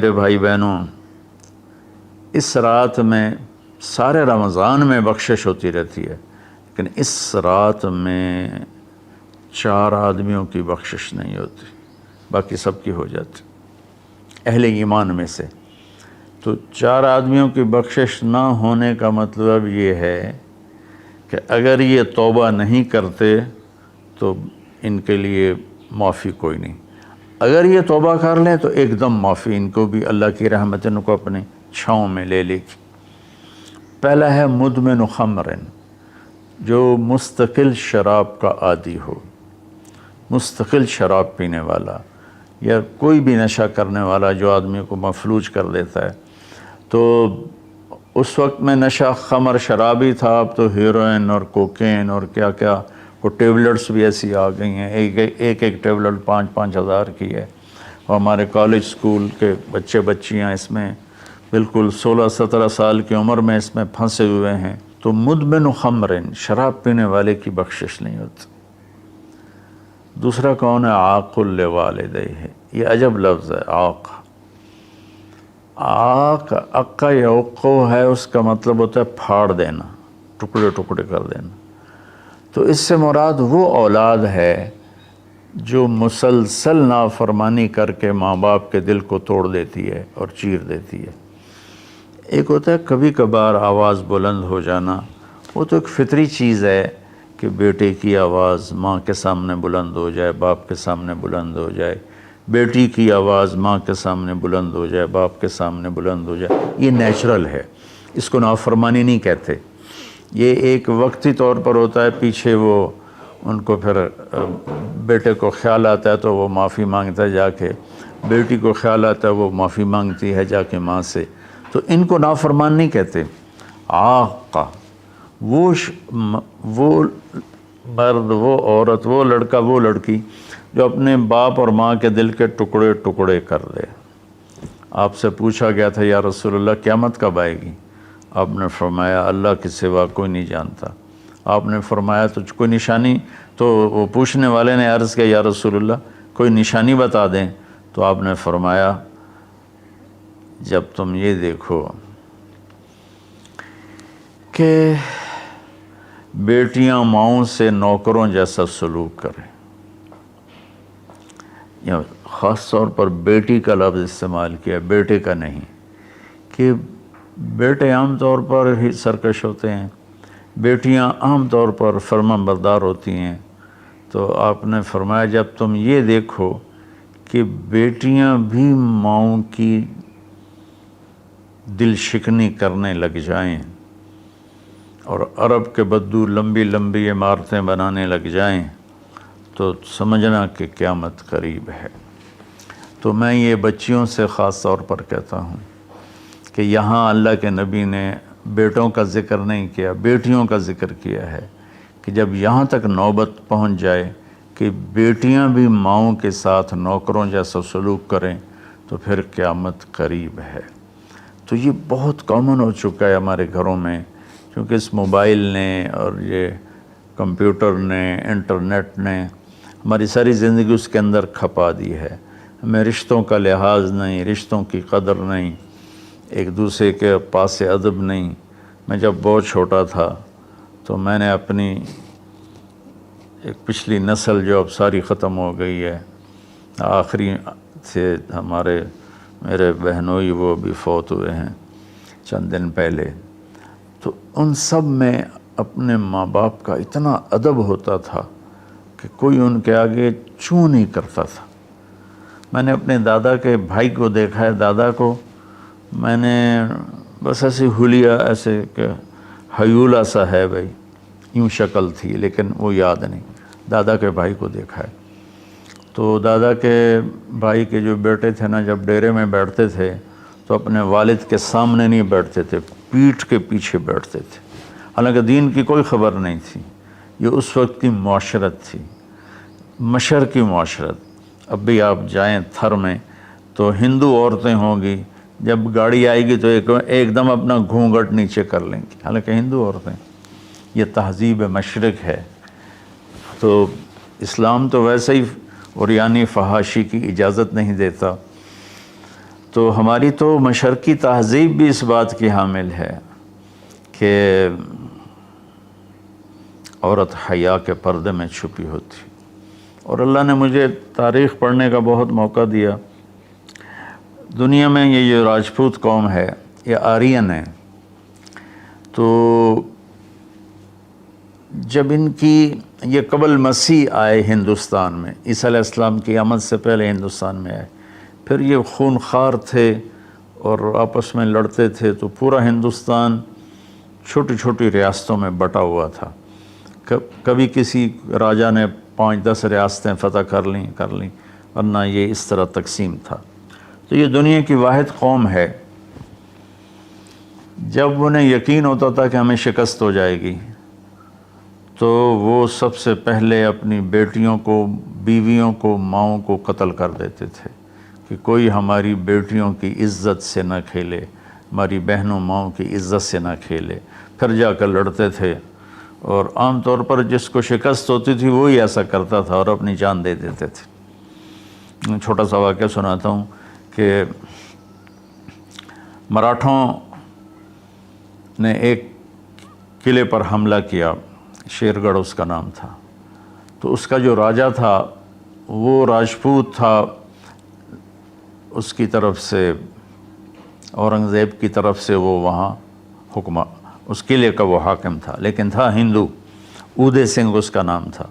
میرے بھائی بہنوں، اس رات میں سارے رمضان میں بخشش ہوتی رہتی ہے، لیکن اس رات میں 4 آدمیوں کی بخشش نہیں ہوتی، باقی سب کی ہو جاتی اہل ایمان میں سے۔ تو 4 آدمیوں کی بخشش نہ ہونے کا مطلب یہ ہے کہ اگر یہ توبہ نہیں کرتے تو ان کے لیے معافی کوئی نہیں، اگر یہ توبہ کر لیں تو ایک دم معافی، ان کو بھی اللہ کی رحمت ان کو اپنے چھاؤں میں لے لے گی۔ پہلا ہے مدمن خمر، جو مستقل شراب کا عادی ہو، مستقل شراب پینے والا یا کوئی بھی نشہ کرنے والا جو آدمی کو مفلوج کر دیتا ہے۔ تو اس وقت میں نشہ خمر شرابی تھا، اب تو ہیروئن اور کوکین اور کیا کیا وہ ٹیبلٹس بھی ایسی آ گئی ہیں، ایک ٹیبلٹ 5-5 ہزار کی ہے، اور ہمارے کالج سکول کے بچے بچیاں اس میں بالکل 16-17 سال کی عمر میں اس میں پھنسے ہوئے ہیں۔ تو مدمن خمرن، شراب پینے والے کی بخشش نہیں ہوتی۔ دوسرا کون ہے؟ عاق لوالدیہ، یہ عجب لفظ ہے، عاق۔ عاق، عقا یعقو ہے، اس کا مطلب ہوتا ہے پھاڑ دینا، ٹکڑے ٹکڑے کر دینا۔ تو اس سے مراد وہ اولاد ہے جو مسلسل نافرمانی کر کے ماں باپ کے دل کو توڑ دیتی ہے اور چیر دیتی ہے۔ ایک ہوتا ہے کبھی کبھار آواز بلند ہو جانا، وہ تو ایک فطری چیز ہے کہ بیٹے کی آواز ماں کے سامنے بلند ہو جائے، باپ کے سامنے بلند ہو جائے، بیٹی کی آواز ماں کے سامنے بلند ہو جائے، باپ کے سامنے بلند ہو جائے، یہ نیچرل ہے، اس کو نافرمانی نہیں کہتے۔ یہ ایک وقتی طور پر ہوتا ہے، پیچھے وہ ان کو پھر بیٹے کو خیال آتا ہے تو وہ معافی مانگتا ہے جا کے، بیٹی کو خیال آتا ہے وہ معافی مانگتی ہے جا کے ماں سے، تو ان کو نافرمان نہیں کہتے۔ عاقہ، وہ مرد، وہ عورت، وہ لڑکا، وہ لڑکی جو اپنے باپ اور ماں کے دل کے ٹکڑے ٹکڑے کر دے۔ آپ سے پوچھا گیا تھا یا رسول اللہ قیامت کب آئے گی؟ آپ نے فرمایا اللہ کے سوا کوئی نہیں جانتا۔ آپ نے فرمایا تو کوئی نشانی؟ تو وہ پوچھنے والے نے عرض کیا یا رسول اللہ کوئی نشانی بتا دیں، تو آپ نے فرمایا جب تم یہ دیکھو کہ بیٹیاں ماؤں سے نوکروں جیسا سلوک کریں، یا خاص طور پر بیٹی کا لفظ استعمال کیا، بیٹے کا نہیں، کہ بیٹے عام طور پر ہی سرکش ہوتے ہیں، بیٹیاں عام طور پر فرما بردار ہوتی ہیں۔ تو آپ نے فرمایا جب تم یہ دیکھو کہ بیٹیاں بھی ماؤں کی دل شکنی کرنے لگ جائیں اور عرب کے بدو لمبی لمبی عمارتیں بنانے لگ جائیں، تو سمجھنا کہ قیامت قریب ہے۔ تو میں یہ بچیوں سے خاص طور پر کہتا ہوں کہ یہاں اللہ کے نبی نے بیٹوں کا ذکر نہیں کیا، بیٹیوں کا ذکر کیا ہے، کہ جب یہاں تک نوبت پہنچ جائے کہ بیٹیاں بھی ماؤں کے ساتھ نوکروں جیسا سلوک کریں تو پھر قیامت قریب ہے۔ تو یہ بہت کامن ہو چکا ہے ہمارے گھروں میں، کیونکہ اس موبائل نے اور یہ کمپیوٹر نے، انٹرنیٹ نے ہماری ساری زندگی اس کے اندر کھپا دی ہے۔ ہمیں رشتوں کا لحاظ نہیں، رشتوں کی قدر نہیں، ایک دوسرے کے پاس ادب نہیں۔ میں جب بہت چھوٹا تھا تو میں نے اپنی ایک پچھلی نسل جو اب ساری ختم ہو گئی ہے، آخری سے میرے بہنوئی وہ بھی فوت ہوئے ہیں چند دن پہلے، تو ان سب میں اپنے ماں باپ کا اتنا ادب ہوتا تھا کہ کوئی ان کے آگے چوں نہیں کرتا تھا۔ میں نے اپنے دادا کے بھائی کو دیکھا ہے، دادا کو میں نے بس ایسے حلیہ، ایسے کہ حیولہ سا ہے بھائی، یوں شکل تھی لیکن وہ یاد نہیں۔ دادا کے بھائی کو دیکھا ہے تو دادا کے بھائی کے جو بیٹے تھے نا، جب ڈیرے میں بیٹھتے تھے تو اپنے والد کے سامنے نہیں بیٹھتے تھے، پیٹھ کے پیچھے بیٹھتے تھے، حالانکہ دین کی کوئی خبر نہیں تھی۔ یہ اس وقت کی معاشرت تھی، مشرقی معاشرت۔ اب بھی آپ جائیں تھر میں تو ہندو عورتیں ہوں گی، جب گاڑی آئے گی تو ایک دم اپنا گھونگھٹ نیچے کر لیں گی، حالانکہ ہندو عورتیں۔ یہ تہذیب مشرق ہے۔ تو اسلام تو ویسے ہی عریانی فحاشی کی اجازت نہیں دیتا۔ تو ہماری تو مشرقی تہذیب بھی اس بات کی حامل ہے کہ عورت حیا کے پردے میں چھپی ہوتی، اور اللہ نے مجھے تاریخ پڑھنے کا بہت موقع دیا۔ دنیا میں یہ جو راجپوت قوم ہے یہ آرین ہے، تو جب ان کی یہ قبل مسیح آئے ہندوستان میں، عیسیٰ علیہ السلام کی آمد سے پہلے ہندوستان میں آئے، پھر یہ خونخوار تھے اور آپس میں لڑتے تھے، تو پورا ہندوستان چھوٹی چھوٹی ریاستوں میں بٹا ہوا تھا۔ کبھی کسی راجا نے 5-10 ریاستیں فتح کر لیں ورنہ یہ اس طرح تقسیم تھا۔ تو یہ دنیا کی واحد قوم ہے، جب انہیں یقین ہوتا تھا کہ ہمیں شکست ہو جائے گی تو وہ سب سے پہلے اپنی بیٹیوں کو، بیویوں کو، ماؤں کو قتل کر دیتے تھے کہ کوئی ہماری بیٹیوں کی عزت سے نہ کھیلے، ہماری بہنوں ماؤں کی عزت سے نہ کھیلے۔ پھر جا کر لڑتے تھے، اور عام طور پر جس کو شکست ہوتی تھی وہی ایسا کرتا تھا اور اپنی جان دے دیتے تھے۔ چھوٹا سا واقعہ سناتا ہوں کہ مراٹھوں نے ایک قلعے پر حملہ کیا، شیر گڑھ اس کا نام تھا، تو اس کا جو راجا تھا وہ راجپوت تھا، اس کی طرف سے اورنگزیب کی طرف سے وہ وہاں اس قلعے کا وہ حاکم تھا، لیکن تھا ہندو، اودے سنگھ اس کا نام تھا،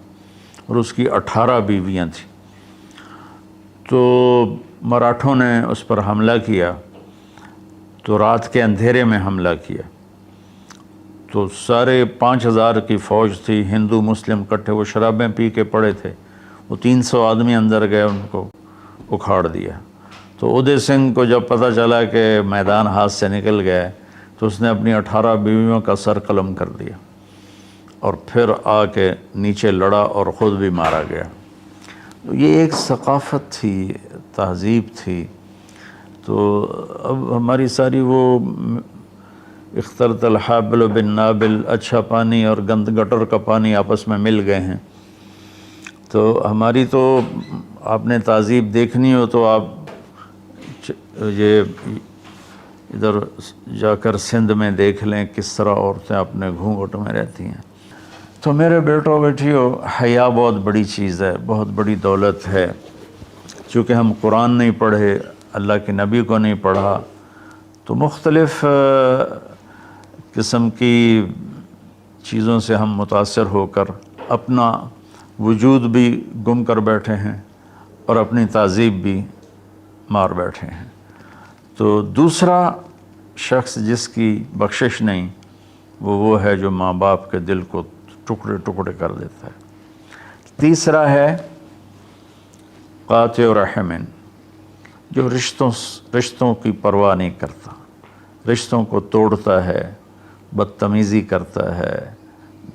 اور اس کی 18 بیویاں تھیں۔ تو مراٹھوں نے اس پر حملہ کیا، تو رات کے اندھیرے میں حملہ کیا، تو سارے 5000 کی فوج تھی، ہندو مسلم کٹھے، وہ شرابیں پی کے پڑے تھے، وہ 300 آدمی اندر گئے، ان کو اکھاڑ دیا۔ تو اودے سنگھ کو جب پتہ چلا کہ میدان ہاتھ سے نکل گئے تو اس نے اپنی 18 بیویوں کا سر قلم کر دیا، اور پھر آ کے نیچے لڑا اور خود بھی مارا گیا۔ تو یہ ایک ثقافت تھی، تہذیب تھی۔ تو اب ہماری ساری وہ اختلط الحابل بالنابل، اچھا پانی اور گند گٹر کا پانی آپس میں مل گئے ہیں۔ تو ہماری تو آپ نے تہذیب دیکھنی ہو تو آپ یہ ادھر جا کر سندھ میں دیکھ لیں کس طرح عورتیں اپنے گھونگھٹ میں رہتی ہیں۔ تو میرے بیٹوں بیٹیوں، حیا بہت بڑی چیز ہے، بہت بڑی دولت ہے۔ چونکہ ہم قرآن نہیں پڑھے، اللہ کے نبی کو نہیں پڑھا، تو مختلف قسم کی چیزوں سے ہم متاثر ہو کر اپنا وجود بھی گم کر بیٹھے ہیں اور اپنی تہذیب بھی مار بیٹھے ہیں۔ تو دوسرا شخص جس کی بخشش نہیں، وہ ہے جو ماں باپ کے دل کو ٹکڑے ٹکڑے کر دیتا ہے۔ تیسرا ہے قاطع رحم، جو رشتوں کی پرواہ نہیں کرتا، رشتوں کو توڑتا ہے، بدتمیزی کرتا ہے،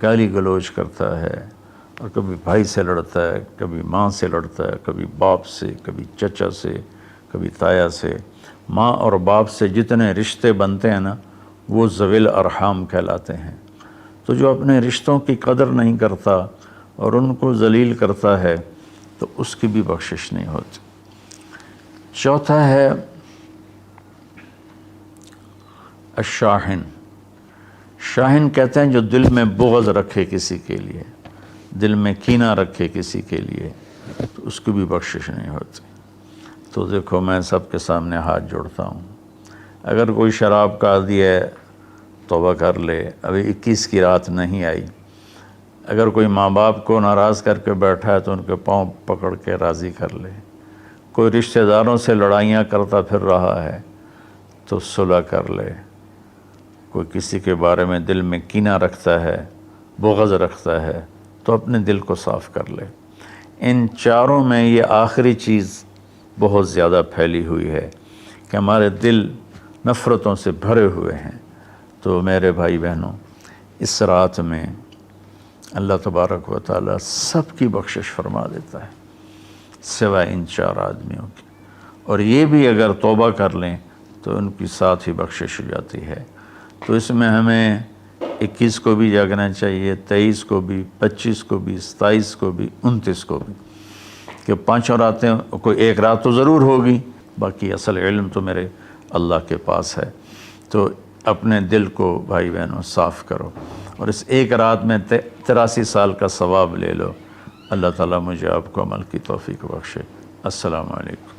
گالی گلوچ کرتا ہے، اور کبھی بھائی سے لڑتا ہے، کبھی ماں سے لڑتا ہے، کبھی باپ سے، کبھی چچا سے، کبھی تایا سے۔ ماں اور باپ سے جتنے رشتے بنتے ہیں نا، وہ ذوی الارحام کہلاتے ہیں۔ تو جو اپنے رشتوں کی قدر نہیں کرتا اور ان کو ذلیل کرتا ہے تو اس کی بھی بخشش نہیں ہوتی۔ چوتھا ہے الشاحن۔ شاحن کہتے ہیں جو دل میں بغض رکھے کسی کے لیے، دل میں کینہ رکھے کسی کے لیے، تو اس کی بھی بخشش نہیں ہوتی۔ تو دیکھو، میں سب کے سامنے ہاتھ جوڑتا ہوں، اگر کوئی شراب کا عادی ہے توبہ کر لے، ابھی 21 کی رات نہیں آئی۔ اگر کوئی ماں باپ کو ناراض کر کے بیٹھا ہے تو ان کے پاؤں پکڑ کے راضی کر لے۔ کوئی رشتہ داروں سے لڑائیاں کرتا پھر رہا ہے تو صلح کر لے۔ کوئی کسی کے بارے میں دل میں کینہ رکھتا ہے، بغض رکھتا ہے، تو اپنے دل کو صاف کر لے۔ ان چاروں میں یہ آخری چیز بہت زیادہ پھیلی ہوئی ہے کہ ہمارے دل نفرتوں سے بھرے ہوئے ہیں۔ تو میرے بھائی بہنوں، اس رات میں اللہ تبارک و تعالیٰ سب کی بخشش فرما دیتا ہے سوائے ان 4 آدمیوں کی، اور یہ بھی اگر توبہ کر لیں تو ان کی ساتھ ہی بخشش ہو جاتی ہے۔ تو اس میں ہمیں 21 کو بھی جاگنا چاہیے، 23 کو بھی، 25 کو بھی، 27 کو بھی، 29 کو بھی، کہ 5 راتیں، کوئی ایک رات تو ضرور ہوگی باقی اصل علم تو میرے اللہ کے پاس ہے۔ تو اپنے دل کو بھائی بہنوں صاف کرو، اور اس ایک رات میں 83 سال کا ثواب لے لو۔ اللہ تعالیٰ مجھے آپ کو عمل کی توفیق بخشے۔ السلام علیکم۔